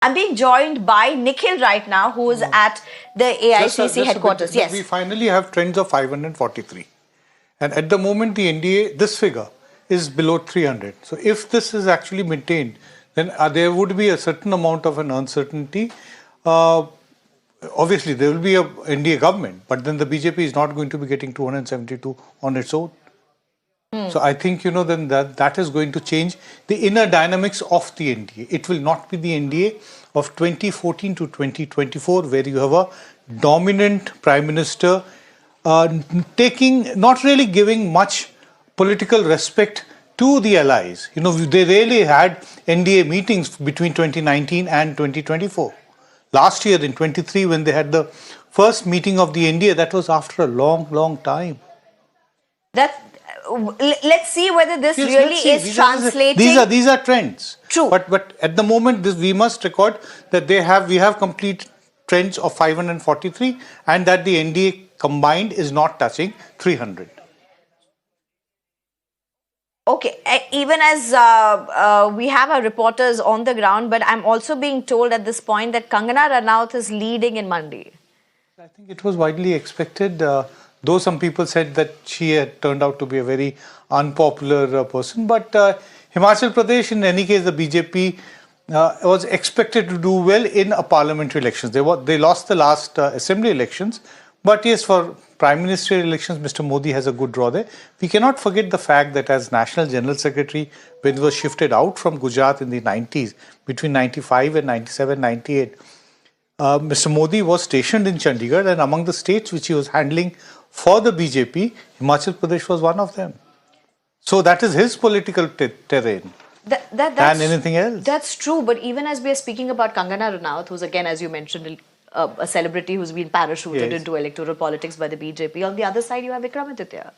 I'm being joined by Nikhil right now, who is at the AICC headquarters. Yes. We finally have trends of 543. And at the moment, the NDA, this figure, is below 300. So if this is actually maintained, then there would be a certain amount of an uncertainty. Obviously, there will be a NDA government, but then the BJP is not going to be getting 272 on its own. So I think, then that is going to change the inner dynamics of the NDA. It will not be the NDA of 2014 to 2024, where you have a dominant prime minister not really giving much political respect to the allies. They really had NDA meetings between 2019 and 2024. Last year in 23, when they had the first meeting of the NDA, that was after a long time. Let's see whether this really is translating. These are trends. True. But at the moment, we must record that we have complete trends of 543, and that the NDA combined is not touching 300. Okay, even as we have our reporters on the ground, but I'm also being told at this point that Kangana Ranaut is leading in Mandi. I think it was widely expected, though some people said that she had turned out to be a very unpopular person. But Himachal Pradesh, in any case, the BJP was expected to do well in a parliamentary elections. They lost the last assembly elections. But yes, for Prime Minister elections, Mr. Modi has a good draw there. We cannot forget the fact that as National General Secretary, when he was shifted out from Gujarat in the 90s, between 95 and 97, 98, Mr. Modi was stationed in Chandigarh, and among the states which he was handling for the BJP, Himachal Pradesh was one of them. So that is his political terrain. And anything else. That's true, but even as we are speaking about Kangana Ranaut, who's again, as you mentioned, a celebrity who's been parachuted into electoral politics by the BJP. On the other side, you have Vikramaditya.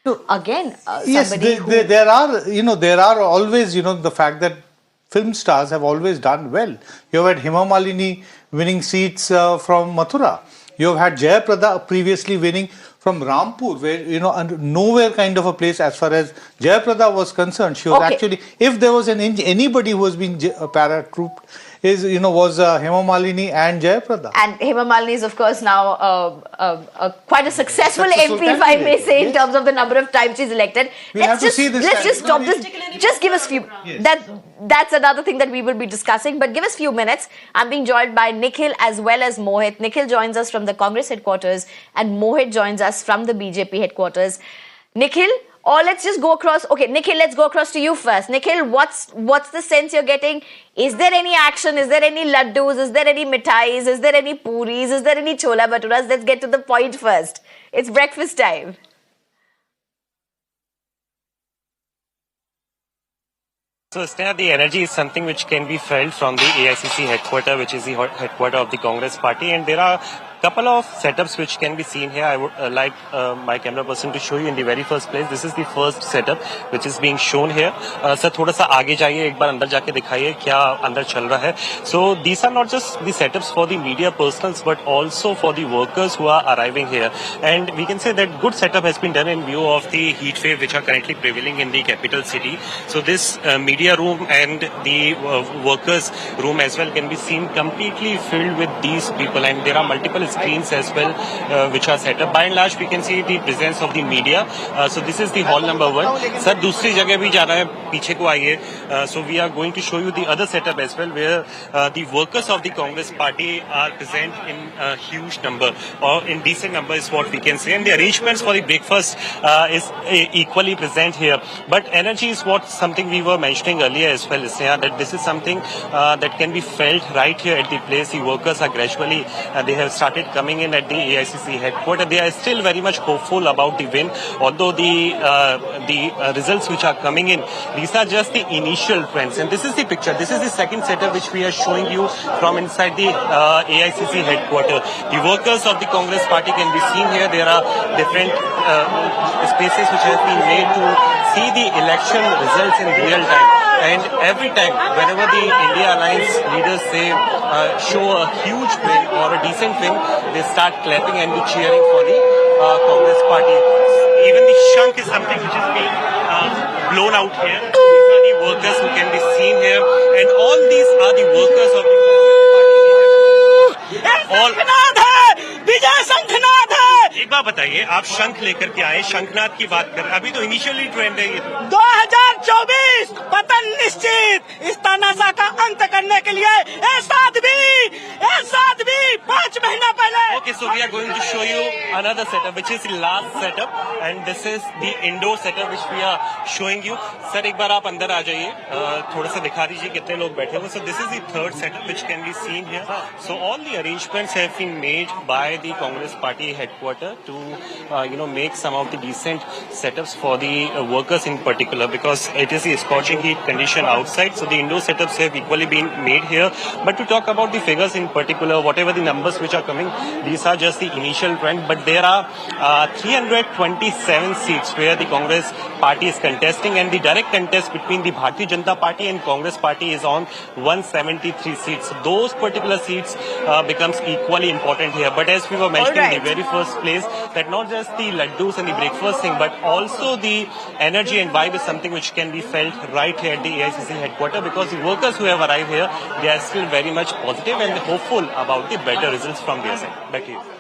So again, there are always, the fact that film stars have always done well. You have had Hema Malini winning seats from Mathura. You have had Jayaprada previously winning from Rampur, where, nowhere kind of a place as far as Jayaprada was concerned. She was actually, if there was anybody who was being paratrooped, was Hema Malini and Jayaprada. And Hema Malini is, of course, now quite a successful MP, if I may say, in terms of the number of times she's elected. Let's just stop this. Just give us few. That's another thing that we will be discussing. But give us few minutes. I'm being joined by Nikhil as well as Mohit. Nikhil joins us from the Congress headquarters, and Mohit joins us from the BJP headquarters. Nikhil, or let's just go across. Okay, Nikhil, let's go across to you first. Nikhil, what's the sense you're getting? Is there any action? Is there any laddus? Is there any mithais? Is there any puris? Is there any chola bhaturas? Let's get to the point first. It's breakfast time. So, Sneha, the energy is something which can be felt from the AICC headquarters, which is the headquarters of the Congress party, and there are couple of setups which can be seen here. I would like my camera person to show you in the very first place. This is the first setup which is being shown here. Sir, थोड़ा सा आगे जाइए, एक बार अंदर जाके दिखाइए क्या अंदर चल रहा है. So these are not just the setups for the media personals, but also for the workers who are arriving here. And we can say that good setup has been done in view of the heat wave which are currently prevailing in the capital city. So this media room and the workers room as well can be seen completely filled with these people, and there are multiple screens as well which are set up. By and large, we can see the presence of the media. So this is the hall number 1. Sir, दूसरी जगह भी जाना है, पीछे को आइए. So we are going to show you the other setup as well, where the workers of the Congress party are present in a huge number, or in decent number is what we can say. And the arrangements for the breakfast is equally present here. But energy is something we were mentioning earlier as well, Sneha, that this is something that can be felt right here at the place. The workers are gradually, they have started coming in at the AICC headquarters. They are still very much hopeful about the win, although the results which are coming in, these are just the initial trends. And this is the picture. This is the second setup which we are showing you from inside the AICC headquarters. The workers of the Congress party can be seen here. There are different spaces which have been made to see the election results in real time. And every time, whenever the India Alliance leaders say show a huge win or a decent win, they start clapping and cheering for the Congress party. Even the shank is something which is being blown out here. These are the workers who can be seen here, and all these are the workers of the all विजय शंखनाद है। एक बात बताइए, आप शंख लेकर के आए, शंखनाद की बात कर रहे हैं, अभी तो इनिशियली ट्रेंड है ये 2024 पतन निश्चित। इस तानाशाह का अंत करने के लिए साथ भी 5 महीना पहले। Okay, so we are going to show you another setup, which is the last setup, and this is the indoor setup which we are showing you. Sir एक बार आप अंदर आ जाइए, थोड़ा सा दिखा दीजिए कितने लोग बैठे हुए। So this is the third setup which can be seen here. So all the arrangements have been made by the Congress Party headquarters to make some of the decent setups for the workers in particular, because it is a scorching heat condition outside. So the indoor setups have equally been made here. But to talk about the figures in particular, whatever the numbers which are coming, these are just the initial trend. But there are 327 seats where the Congress Party is contesting, and the direct contest between the Bharatiya Janata Party and Congress Party is on 173 seats. So those particular seats becomes equally important here. But as we were mentioning in the very first place, that not just the laddus and the breakfast thing, but also the energy and vibe is something which can be felt right here at the AICC headquarters, because the workers who have arrived here, they are still very much positive and hopeful about the better results from their side. Back to you.